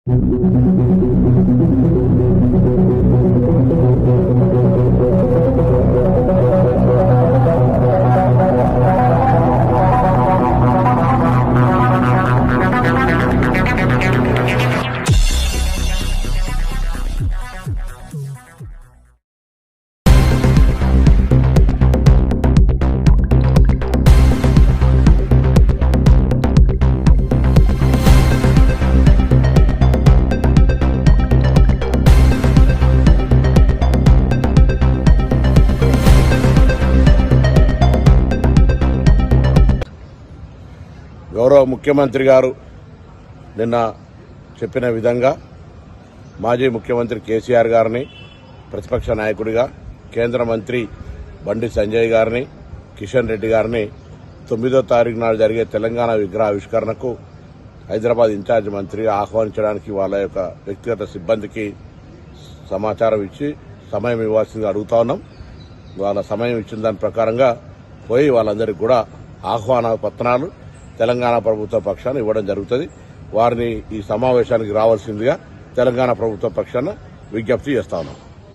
గౌరవ ముఖ్యమంత్రి గారు నిన్న చెప్పిన విధంగా మాజీ ముఖ్యమంత్రి కేసీఆర్ గారిని ప్రతిపక్ష నాయకుడిగా కేంద్ర మంత్రి బండి సంజయ్ గారిని కిషన్ రెడ్డి గారిని 9వ తారీఖు నాడు జరిగే తెలంగాణ విగ్రహ ఆవిష్కరణకు హైదరాబాద్ ఇన్ఛార్జ్ మంత్రిగా ఆహ్వానించడానికి వాళ్ళ యొక్క వ్యక్తిగత సిబ్బందికి సమాచారం ఇచ్చి సమయం ఇవ్వాల్సిందిగా అడుగుతా ఉన్నాం. వాళ్ళ సమయం ఇచ్చిన దాని ప్రకారంగా పోయి వాళ్ళందరికీ కూడా ఆహ్వాన పత్రాలు తెలంగాణ ప్రభుత్వ పక్షాన ఇవ్వడం జరుగుతుంది. వారిని ఈ సమావేశానికి రావాల్సిందిగా తెలంగాణ ప్రభుత్వ పక్షాన విజ్ఞప్తి చేస్తా ఉన్నాం.